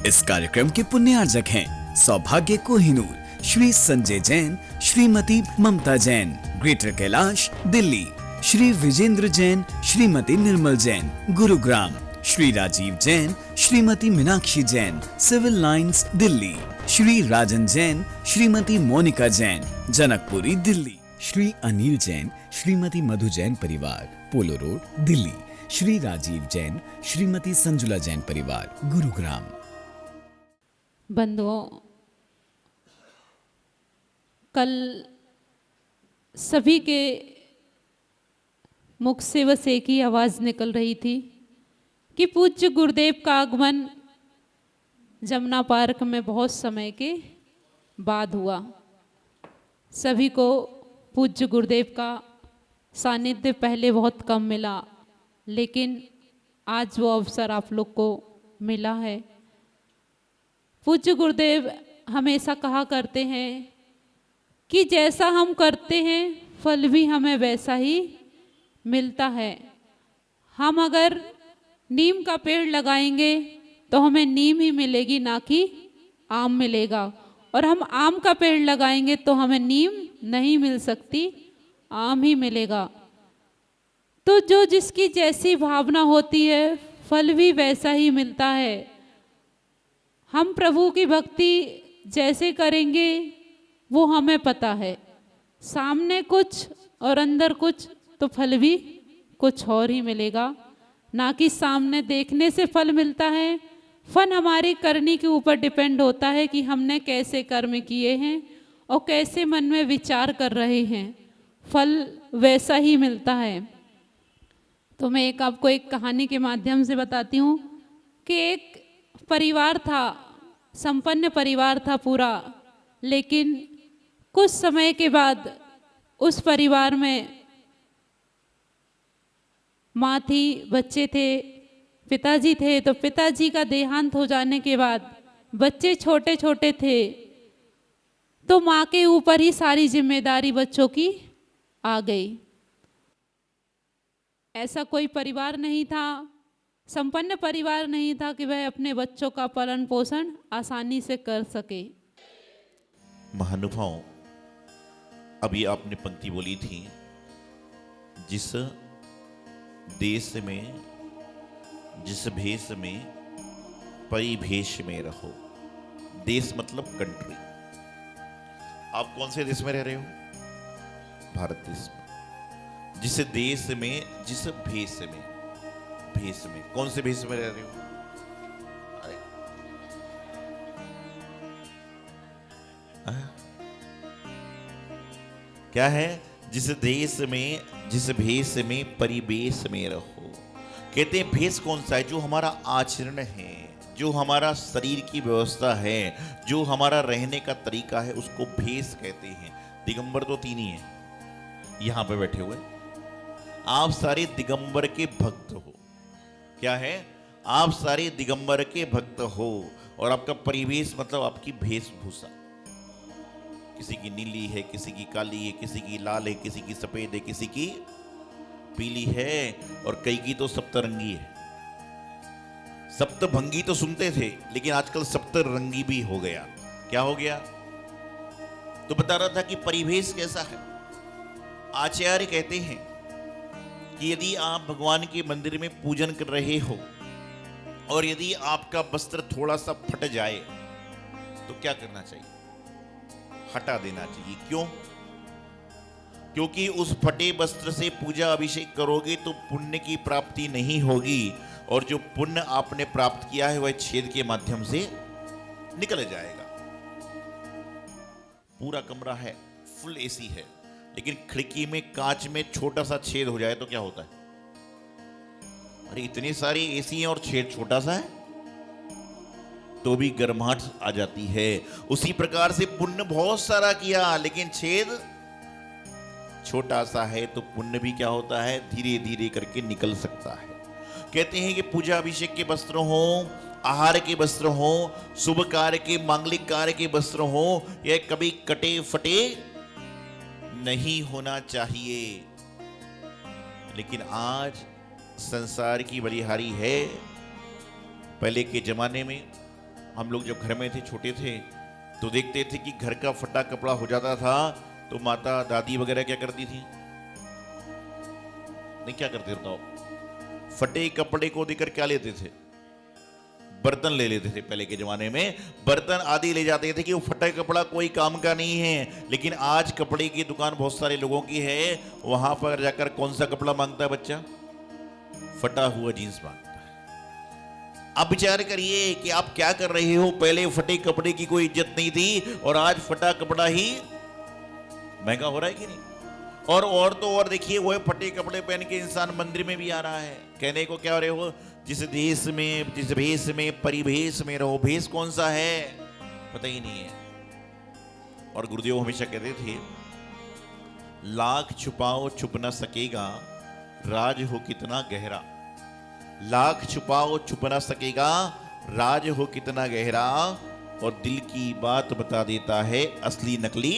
इस कार्यक्रम के पुण्यार्जक हैं सौभाग्य कोहिनूर, श्री संजय जैन, श्रीमती ममता Jain, greater Kailash Delhi, Shri Vijendra Jain, Shrimati Nirmal Jain, Gurugram, Shri Rajiv Jain, Shrimati Meenakshi Jain, civil lines Delhi, Shri राजन जैन, श्रीमती मोनिका जैन, जनकपुरी दिल्ली, श्री अनिल जैन, श्रीमती मधु जैन परिवार, पोलो रोड दिल्ली, श्री राजीव जैन, श्रीमती संजुला जैन परिवार, गुरुग्राम। बंधुओं, कल सभी के मुख से बस एक ही आवाज़ निकल रही थी कि पूज्य गुरुदेव का आगमन जमुना पार्क में बहुत समय के बाद हुआ। सभी को पूज्य गुरुदेव का सानिध्य पहले बहुत कम मिला, लेकिन आज वो अवसर आप लोग को मिला है। पूज्य गुरुदेव हमेशा कहा करते हैं कि जैसा हम करते हैं फल भी हमें वैसा ही मिलता है। हम अगर नीम का पेड़ लगाएंगे तो हमें नीम ही मिलेगी, ना कि आम मिलेगा, और हम आम का पेड़ लगाएंगे तो हमें नीम नहीं मिल सकती, आम ही मिलेगा। तो जो जिसकी जैसी भावना होती है फल भी वैसा ही मिलता है। हम प्रभु की भक्ति जैसे करेंगे वो हमें पता है, सामने कुछ और अंदर कुछ, तो फल भी कुछ और ही मिलेगा, ना कि सामने देखने से फल मिलता है। फल हमारी करनी के ऊपर डिपेंड होता है कि हमने कैसे कर्म किए हैं और कैसे मन में विचार कर रहे हैं, फल वैसा ही मिलता है। तो मैं आपको एक कहानी के माध्यम से बताती हूँ कि एक परिवार था, संपन्न परिवार था पूरा, लेकिन कुछ समय के बाद उस परिवार में माँ थी, बच्चे थे, पिताजी थे। तो पिताजी का देहांत हो जाने के बाद बच्चे छोटे छोटे थे, तो माँ के ऊपर ही सारी जिम्मेदारी बच्चों की आ गई। ऐसा कोई परिवार नहीं था, संपन्न परिवार नहीं था कि वह अपने बच्चों का पालन पोषण आसानी से कर सके। महानुभाव, अभी आपने पंक्ति बोली थी, जिस देश में जिस भेष में परिभेष में रहो। देश मतलब कंट्री। आप कौन से देश में रह रहे हो? भारत देश में। जिस देश में जिस भेष में कौन से भेष में रह रहे हो? क्या है? जिस देश में जिस भेष में परिवेश में रहो। कहते हैं भेष कौन सा है? जो हमारा आचरण है, जो हमारा शरीर की व्यवस्था है, जो हमारा रहने का तरीका है, उसको भेष कहते हैं। दिगंबर तो तीन ही हैं यहां पे बैठे हुए। आप सारे दिगंबर के भक्त हो। क्या है? आप सारे दिगंबर के भक्त हो, और आपका परिवेश मतलब आपकी वेशभूषा। किसी की नीली है, किसी की काली है, किसी की लाल है, किसी की सफेद है, किसी की पीली है, और कई की तो सप्तरंगी है। सप्तभंगी तो सुनते थे, लेकिन आजकल सप्तरंगी भी हो गया। क्या हो गया? तो बता रहा था कि परिवेश कैसा है। आचार्य कहते हैं कि यदि आप भगवान के मंदिर में पूजन कर रहे हो और यदि आपका वस्त्र थोड़ा सा फट जाए तो क्या करना चाहिए? हटा देना चाहिए। क्यों? क्योंकि उस फटे वस्त्र से पूजा अभिषेक करोगे तो पुण्य की प्राप्ति नहीं होगी, और जो पुण्य आपने प्राप्त किया है वह छेद के माध्यम से निकल जाएगा। पूरा कमरा है, फुल एसी है, लेकिन खिड़की में कांच में छोटा सा छेद हो जाए तो क्या होता है? अरे इतनी सारी एसी हैं और छेद छोटा सा है तो भी गर्माहट आ जाती है। उसी प्रकार से पुण्य बहुत सारा किया, लेकिन छेद छोटा सा है तो पुण्य भी क्या होता है? धीरे धीरे करके निकल सकता है। कहते हैं कि पूजा अभिषेक के वस्त्र हो, आहार के वस्त्र हो, शुभ कार्य के, मांगलिक कार्य के वस्त्र हो, यह कभी कटे फटे नहीं होना चाहिए। लेकिन आज संसार की बलिहारी है। पहले के जमाने में हम लोग जब घर में थे, छोटे थे, तो देखते थे कि घर का फटा कपड़ा हो जाता था तो माता दादी वगैरह क्या करती थी? नहीं, क्या करते बताओ? फटे कपड़े को देकर क्या लेते थे? बर्तन ले लेते थे। पहले के जमाने में बर्तन आदि ले जाते थे कि वो फटा कपड़ा कोई काम का नहीं है। लेकिन आज कपड़े की दुकान बहुत सारे लोगों की है, वहां पर जाकर कौन सा कपड़ा मांगता है बच्चा? फटा हुआ जींस मांगता है। अब विचार करिए कि आप क्या कर रहे हो। पहले फटे कपड़े की कोई इज्जत नहीं थी और आज फटा कपड़ा ही महंगा हो रहा है कि नहीं? और तो और देखिए, वो फटे कपड़े पहन के इंसान मंदिर में भी आ रहा है। कहने को क्या हो रहे हो? जिस देश में, जिस भेष में, परिवेश में रहो। भेष कौन सा है पता ही नहीं है। और गुरुदेव हमेशा कहते थे, लाख छुपाओ छुप न सकेगा, राज हो कितना गहरा। लाख छुपाओ छुप न सकेगा, राज हो कितना गहरा। और दिल की बात बता देता है असली नकली।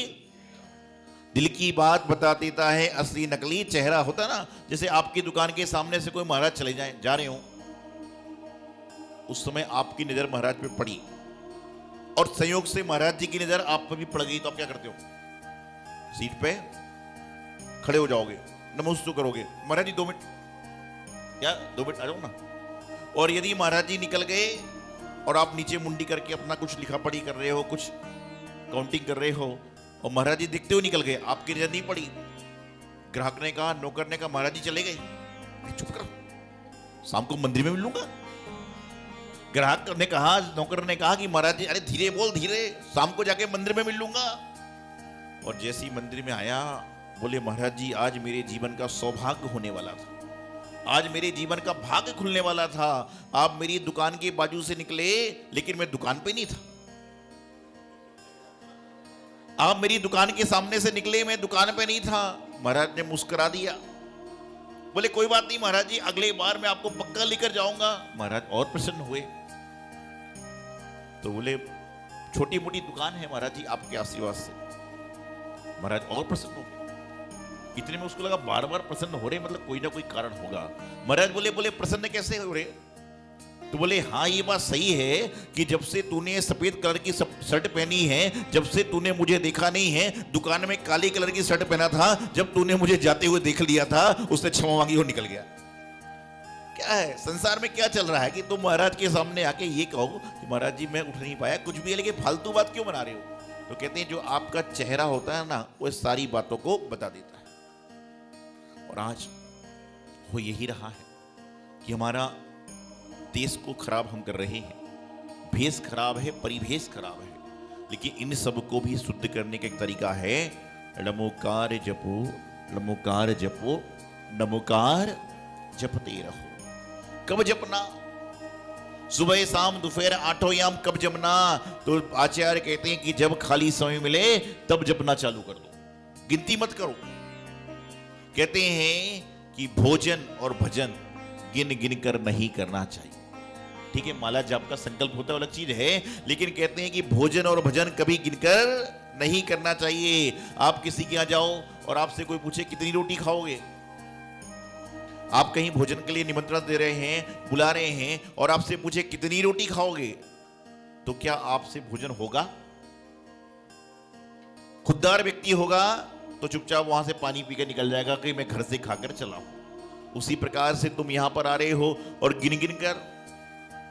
दिल की बात बता देता है असली नकली। चेहरा होता ना, जैसे आपकी दुकान के सामने से कोई महाराज चले जाए, जा रहे हो, उस समय आपकी नजर महाराज पे पड़ी और संयोग से महाराज जी की नजर आप पर भी पड़ गई, तो आप क्या करते हो? सीट पे खड़े हो जाओगे, नमस्ते करोगे, महाराज जी 2 मिनट, क्या 2 मिनट आ जाओ ना। और यदि महाराज जी निकल गए और आप नीचे मुंडी करके अपना कुछ लिखा पढ़ी कर रहे हो, कुछ काउंटिंग कर रहे हो, और महाराज जी दिखते हुए निकल गए, आपकी नजर नहीं पड़ी, ग्राहक ने कहा, नौकर ने कहा, महाराज जी चले गए, चुप करो, शाम को मंदिर में मिल लूंगा। ग्राहक ने कहा, नौकर ने कहा कि महाराज जी, अरे धीरे बोल, धीरे, शाम को जाके मंदिर में मिल लूंगा। और जैसे ही मंदिर में आया, बोले, महाराज जी आज मेरे जीवन का सौभाग्य होने वाला था, आज मेरे जीवन का भाग्य खुलने वाला था। आप मेरी दुकान के बाजू से निकले, लेकिन मैं दुकान पे नहीं था। आप मेरी दुकान के सामने से निकले, मैं दुकान पे नहीं था। महाराज ने मुस्कुरा दिया, बोले कोई बात नहीं महाराज जी, अगले बार मैं आपको पक्का लेकर जाऊंगा। महाराज और प्रसन्न हुए, तो बोले छोटी मोटी दुकान है महाराज जी आपके आशीर्वाद से। महाराज और प्रसन्न हो गए। इतने में उसको लगा बार बार प्रसन्न हो रहे, मतलब कोई ना कोई कारण होगा। महाराज बोले प्रसन्न कैसे हो रहे? तो बोले हाँ, ये बात सही है कि जब से तूने सफेद कलर की शर्ट पहनी है, जब से तूने मुझे देखा नहीं है, दुकान में काली कलर की शर्ट पहना था, जब तूने मुझे जाते हुए देख लिया था, उसने क्षमा मांगी और निकल गया। क्या है संसार में, क्या चल रहा है कि तुम महाराज के सामने आके ये कहो कि महाराज जी मैं उठ नहीं पाया, कुछ भी है, लेकिन फालतू बात क्यों बना रहे हो? तो कहते हैं जो आपका चेहरा होता है ना, वो सारी बातों को बता देता है। और आज वो यही रहा है कि हमारा देश को खराब हम कर रहे हैं, भेष खराब है, परिवेश खराब है, लेकिन इन सब को भी शुद्ध करने का एक तरीका है, नमोकार जपो, नमोकार जपो, नमोकार जपते रहो। कब जपना? सुबह शाम दोपहर आठों याम कब जपना? तो आचार्य कहते हैं कि जब खाली समय मिले तब जपना चालू कर दो, गिनती मत करो। कहते हैं कि भोजन और भजन गिन गिन कर नहीं करना चाहिए। ठीक है, माला जाप का संकल्प होता है, अलग चीज है, लेकिन कहते हैं कि भोजन और भजन कभी गिनकर नहीं करना चाहिए। आप किसी के यहाँ जाओ और आपसे कोई पूछे कितनी रोटी खाओगे, आप कहीं भोजन के लिए निमंत्रण दे रहे हैं, बुला रहे हैं, और आपसे पूछे कितनी रोटी खाओगे, तो क्या आपसे भोजन होगा? खुददार व्यक्ति होगा तो चुपचाप वहां से पानी पीकर निकल जाएगा कि मैं घर से खाकर चला हूं। उसी प्रकार से तुम यहां पर आ रहे हो और गिन गिन कर,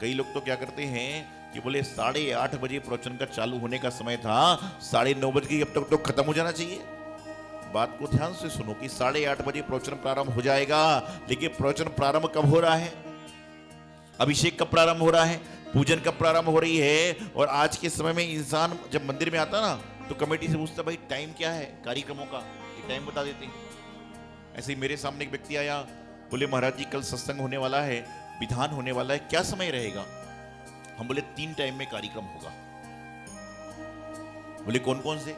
कई लोग तो क्या करते हैं कि बोले 8:30 बजे प्रवचन का चालू होने का समय था, 9:30 बजे अब तक तो खत्म हो जाना चाहिए। बात को ध्यान से सुनो कि 8:30 बजे प्रवचन प्रारंभ हो जाएगा, लेकिन प्रवचन प्रारंभ कब हो रहा है? अभिषेक कब प्रारंभ हो रहा है? पूजन कब प्रारंभ हो रही है? और आज के समय में इंसान जब मंदिर में आता ना, तो कमेटी से पूछता भाई टाइम क्या है कार्यक्रमों का, एक टाइम बता देते हैं। ऐसे ही मेरे सामने एक व्यक्ति आया, बोले महाराज जी कल सत्संग होने वाला है, विधान होने वाला है, क्या समय रहेगा? हम बोले 3 टाइम में कार्यक्रम होगा। बोले कौन कौन से?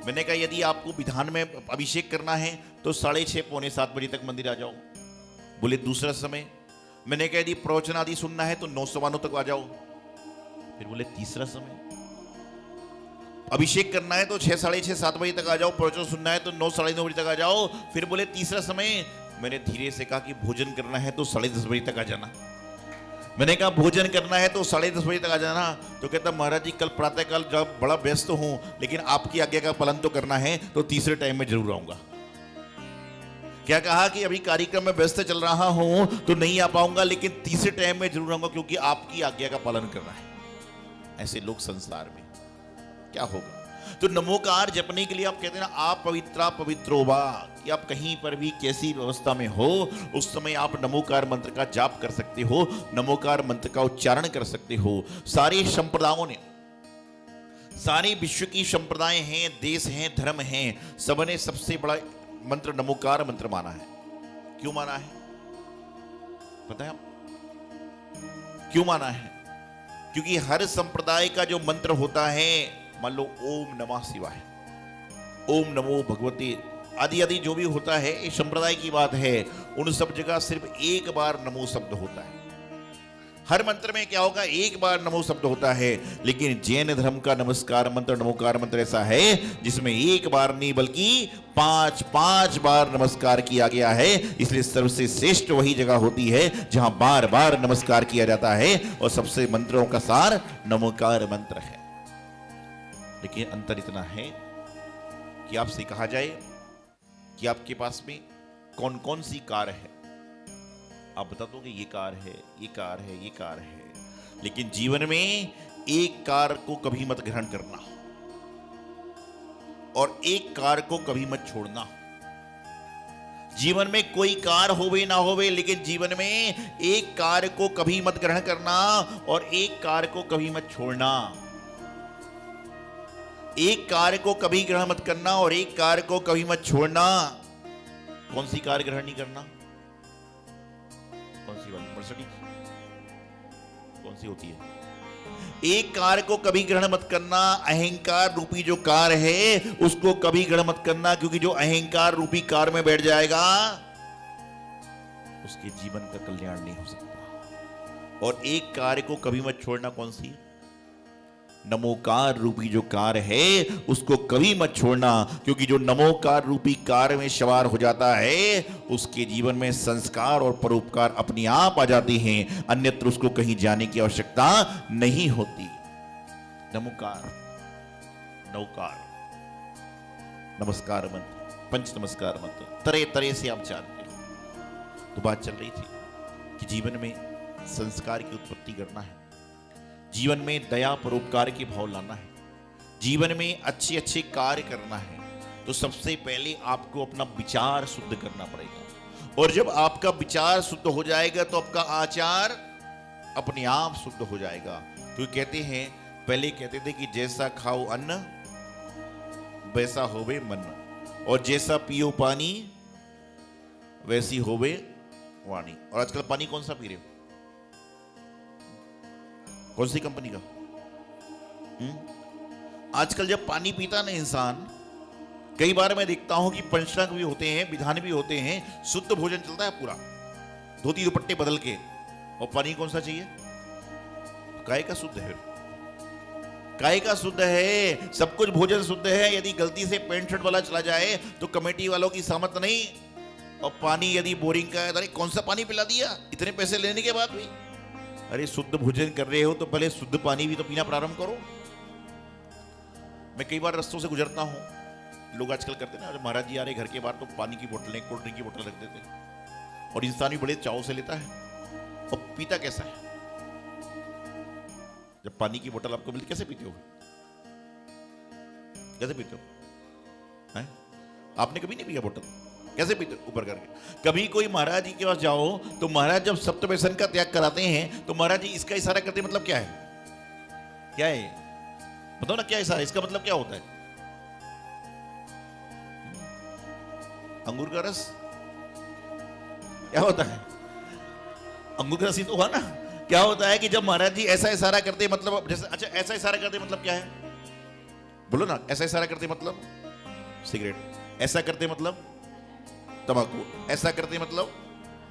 मैंने कहा यदि आपको विधान में अभिषेक करना है तो 6:30 पौने 7 बजे तक मंदिर आ जाओ। बोले दूसरा समय? मैंने कहा यदि प्रवचन आदि सुनना है तो 9:15 तक आ जाओ। फिर बोले तीसरा समय? अभिषेक करना है तो 6, 6:30, 7 बजे तक आ जाओ, प्रवचन सुनना है तो 9, 9:30 बजे तक आ जाओ। फिर बोले तीसरा समय? मैंने धीरे से कहा कि भोजन करना है तो 10:30 बजे तक आ जाना। मैंने कहा भोजन करना है तो 10:30 बजे तक आ जाना। तो कहता महाराज जी कल प्रातःकाल जब बड़ा व्यस्त हूं, लेकिन आपकी आज्ञा का पालन तो करना है, तो तीसरे टाइम में जरूर आऊंगा। क्या कहा कि अभी कार्यक्रम में व्यस्त चल रहा हूं तो नहीं आ पाऊंगा, लेकिन तीसरे टाइम में जरूर आऊंगा क्योंकि आपकी आज्ञा का पालन करना है। ऐसे लोग संसार में क्या होगा। तो नमोकार जपने के लिए आप कहते हैं ना, आप पवित्रा पवित्रो वा, कि आप कहीं पर भी कैसी व्यवस्था में हो उस समय आप नमोकार मंत्र का जाप कर सकते हो, नमोकार मंत्र का उच्चारण कर सकते हो। सारे संप्रदायों ने, सारे विश्व की संप्रदाय हैं, देश हैं, धर्म हैं, सबने सबसे बड़ा मंत्र नमोकार मंत्र माना है। क्यों माना है पता है आप क्यों माना है? क्योंकि हर संप्रदाय का जो मंत्र होता है, मान लो ओम नमः शिवाय, ओम नमो भगवते आदि आदि जो भी होता है, इस संप्रदाय की बात है, उन सब जगह सिर्फ एक बार नमो शब्द होता है। हर मंत्र में क्या होगा, एक बार नमो शब्द होता है। लेकिन जैन धर्म का नमस्कार मंत्र, नमोकार मंत्र ऐसा है जिसमें एक बार नहीं बल्कि 5 बार नमस्कार किया गया है। इसलिए सबसे श्रेष्ठ वही जगह होती है जहां बार बार नमस्कार किया जाता है, और सबसे मंत्रों का सार नमोकार मंत्र है। लेकिन अंतर इतना है कि आपसे कहा जाए कि आपके पास में कौन कौन सी कार है, आप बता दोगे ये कार है, ये कार है, ये कार है। लेकिन जीवन में एक कार को कभी मत ग्रहण करना और एक कार को कभी मत छोड़ना। जीवन में कोई कार होवे ना होवे, लेकिन जीवन में एक कार को कभी मत ग्रहण करना और एक कार को कभी मत छोड़ना। एक कार को कभी ग्रहण मत करना और एक कार को कभी मत छोड़ना। कौन सी कार ग्रहण नहीं करना? कौन सी वाली? मर्सिडीज कौन सी होती है? एक कार को कभी ग्रहण मत करना। अहंकार रूपी जो कार है उसको कभी ग्रहण मत करना, क्योंकि जो अहंकार रूपी कार में बैठ जाएगा उसके जीवन का कल्याण नहीं हो सकता। और एक कार को कभी मत छोड़ना। कौन सी? नमोकार रूपी जो कार है उसको कभी मत छोड़ना, क्योंकि जो नमोकार रूपी कार में सवार हो जाता है उसके जीवन में संस्कार और परोपकार अपने आप आ जाते हैं, अन्यत्र उसको कहीं जाने की आवश्यकता नहीं होती। नमोकार, नौकार, नमस्कार मंत्र, पंच नमस्कार मंत्र तरह तरह से आप जानते हो। तो बात चल रही थी कि जीवन में संस्कार की उत्पत्ति करना है, जीवन में दया परोपकार के भाव लाना है, जीवन में अच्छे अच्छे कार्य करना है, तो सबसे पहले आपको अपना विचार शुद्ध करना पड़ेगा। और जब आपका विचार शुद्ध हो जाएगा तो आपका आचार अपने आप शुद्ध हो जाएगा। तो कहते हैं, पहले कहते थे कि जैसा खाओ अन्न वैसा होवे मन, और जैसा पियो पानी वैसी होवे वाणी। और आजकल पानी कौन सा पी रहे हो? कौन सी कंपनी का? आजकल जब पानी पीता ना इंसान, कई बार मैं देखता हूं कि पंचांग भी होते हैं, विधान भी होते हैं, शुद्ध भोजन चलता है पूरा, धोती दुपट्टे बदल के, और पानी कौन सा चाहिए? काय का शुद्ध है, काय का शुद्ध है, सब कुछ भोजन शुद्ध है। यदि गलती से पैंट शर्ट वाला चला जाए तो कमेटी वालों की सहमत नहीं, और पानी यदि बोरिंग का है, अरे कौन सा पानी पिला दिया इतने पैसे लेने के बाद भी। अरे शुद्ध भोजन कर रहे हो तो पहले शुद्ध पानी भी तो पीना प्रारंभ करो। मैं कई बार रास्तों से गुजरता हूं, लोग आजकल करते ना, महाराज जी आ रहे घर के बाहर तो पानी की बोतलें, कोल्ड ड्रिंक की बोतल रख देते हैं, और इंसान भी बड़े चाव से लेता है। और पीता कैसा है? जब पानी की बोतल आपको मिलती, कैसे पीते हो? कैसे पीते हो? हैं? आपने कभी नहीं पिया बोतल? कैसे पीते? ऊपर करके। कभी कोई महाराज जी के पास जाओ तो महाराज जब सप्तव्यसन का त्याग कराते हैं तो महाराज जी इसका इशारा करते मतलब क्या है? क्या है? बताओ ना, क्या इशारा? इसका मतलब क्या होता है? अंगूर का रस क्या होता है? अंगूर का रस ही तो हुआ ना। क्या होता है कि जब महाराज जी ऐसा इशारा करते मतलब, जैसे अच्छा ऐसा इशारा करते मतलब क्या है? बोलो ना। ऐसा इशारा करते मतलब सिगरेट, ऐसा करते मतलब तंबाकू, ऐसा करते मतलब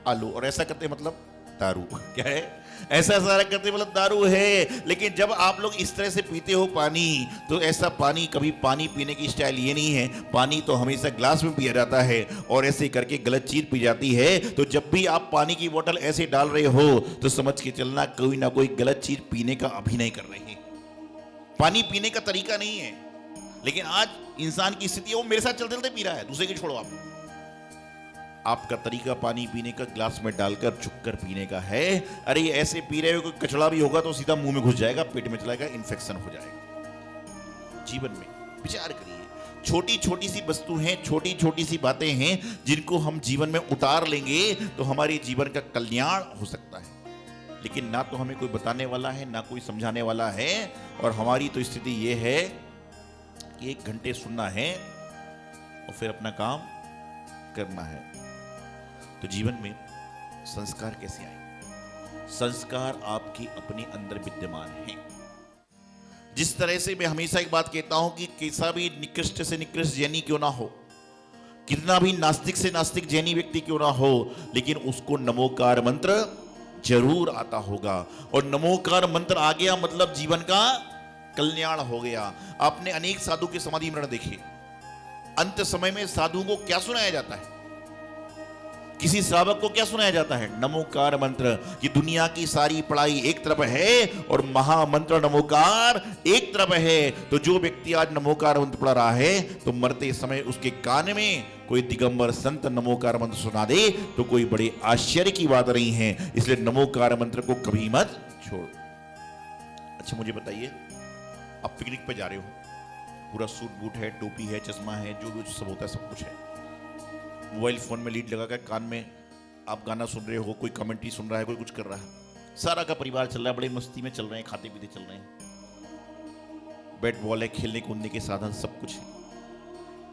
आलू, और ऐसा करते मतलब दारू क्या है, ऐसा सारा करते मतलब दारू है। लेकिन जब आप लोग इस तरह से पीते हो पानी, तो ऐसा पानी, कभी पानी पीने की स्टाइल ये नहीं है, पानी तो हमेशा ग्लास में पिया जाता है और ऐसे करके गलत चीज पी जाती है। तो जब भी आप पानी की बोतल ऐसे डाल रहे हो तो समझ के चलना कोई ना कोई गलत चीज पीने का अभिनय कर रहे हैं। पानी पीने का तरीका नहीं है। लेकिन आज इंसान की स्थिति है वो मेरे साथ चलते चलते पी रहा है, दूसरे की छोड़ो आप। आपका तरीका पानी पीने का ग्लास में डालकर चुपकर पीने का है। अरे ऐसे पी रहे हो, कोई कचड़ा भी होगा तो सीधा मुंह में घुस जाएगा, पेट में चलाएगा, इन्फेक्शन हो जाएगा। जीवन में विचार करिए, छोटी छोटी सी वस्तु हैं, छोटी छोटी सी बातें हैं, जिनको हम जीवन में उतार लेंगे तो हमारे जीवन का कल्याण हो सकता है। लेकिन ना तो हमें कोई बताने वाला है, ना कोई समझाने वाला है, और हमारी तो स्थिति यह है कि 1 घंटे सुनना है और फिर अपना काम करना है। तो जीवन में संस्कार कैसे आए? संस्कार आपके अपने अंदर विद्यमान हैं। जिस तरह से मैं हमेशा एक बात कहता हूं कि कैसा भी निकृष्ट से निकृष्ट जैनी क्यों ना हो, कितना भी नास्तिक से नास्तिक जैनी व्यक्ति क्यों ना हो, लेकिन उसको नमोकार मंत्र जरूर आता होगा। और नमोकार मंत्र आ गया मतलब जीवन का कल्याण हो गया। आपने अनेक साधु के समाधि मरण देखे। अंत समय में साधुओं को क्या सुनाया जाता है? किसी श्रावक को क्या सुनाया जाता है? नमोकार मंत्र। कि दुनिया की सारी पढ़ाई एक तरफ है और महामंत्र नमोकार एक तरफ है। तो जो व्यक्ति आज नमोकार मंत्र पढ़ रहा है, तो मरते समय उसके कान में कोई दिगंबर संत नमोकार मंत्र सुना दे तो कोई बड़े आश्चर्य की बात नहीं है। इसलिए नमोकार मंत्र को कभी मत छोड़ो। अच्छा मुझे बताइए, आप पिकनिक पे जा रहे हो, पूरा सूट बूट है, टोपी है, चश्मा है, जो भी सब होता है सब कुछ है। मोबाइल फोन में लीड लगाकर कान में आप गाना सुन रहे हो, कोई कमेंट्री सुन रहा है, कोई कुछ कर रहा है, सारा का परिवार चल रहा है, बड़े मस्ती में चल रहे हैं, खाते पीते चल रहे हैं, बैट बॉल है, खेलने कूदने के साधन सब कुछ है।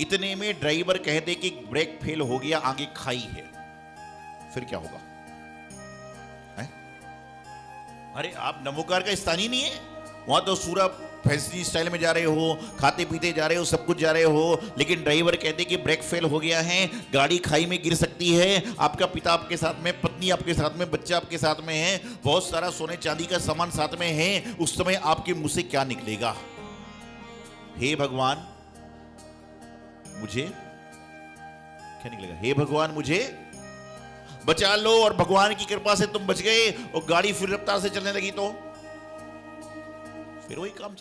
इतने में ड्राइवर कह दे कि ब्रेक फेल हो गया, आगे खाई है, फिर क्या होगा? अरे आप नमोकार का स्थान ही नहीं है, वहां तो पूरा फैंसी स्टाइल में जा रहे हो, खाते पीते जा रहे हो, सब कुछ जा रहे हो, लेकिन ड्राइवर कहते कि ब्रेक फेल हो गया है, गाड़ी खाई में गिर सकती है, आपका पिता आपके साथ में, पत्नी आपके साथ में, बच्चा आपके साथ में है, बहुत सारा सोने चांदी का सामान साथ में है। उस समय आपके मुंह से क्या निकलेगा? हे भगवान मुझे क्या निकलेगा? हे भगवान मुझे बचा लो। और भगवान की कृपा से तुम बच गए और गाड़ी फिर रफ्तार से चलने लगी तो फिर वही काम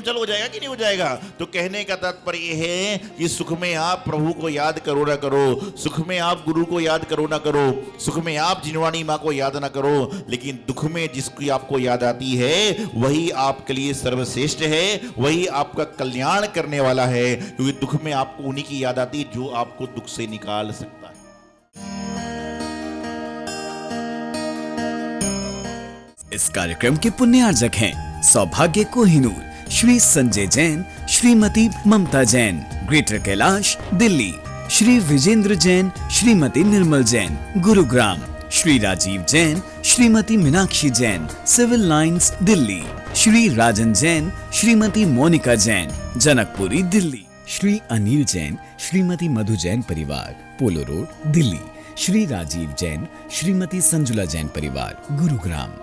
चालू हो जाएगा कि नहीं हो जाएगा? तो कहने का तात्पर्य यह है कि सुख में आप प्रभु को याद करो ना करो, सुख में आप गुरु को याद करो ना करो, सुख में आप जिनवाणी मां को याद ना करो, लेकिन दुख में जिसकी आपको याद आती है वही आपके लिए सर्वश्रेष्ठ है, वही आपका कल्याण करने वाला है। क्योंकि दुख में आपको उन्हीं की याद आती है जो आपको दुख से निकाल सकता है। इस कार्यक्रम के पुण्यार्जक हैं सौभाग्य कोहिनूर, श्री संजय जैन, श्रीमती ममता Jain, greater Kailash Delhi, Shri Vijendra Jain, Shrimati Nirmal Jain, Gurugram, Shri Rajiv Jain, Shrimati Meenakshi Jain, civil lines Delhi, Shri राजन जैन, श्रीमती मोनिका जैन, जनकपुरी दिल्ली, श्री अनिल जैन, श्रीमती मधु जैन परिवार, पोलो रोड दिल्ली, श्री राजीव जैन, श्रीमती संजुला जैन परिवार, गुरुग्राम।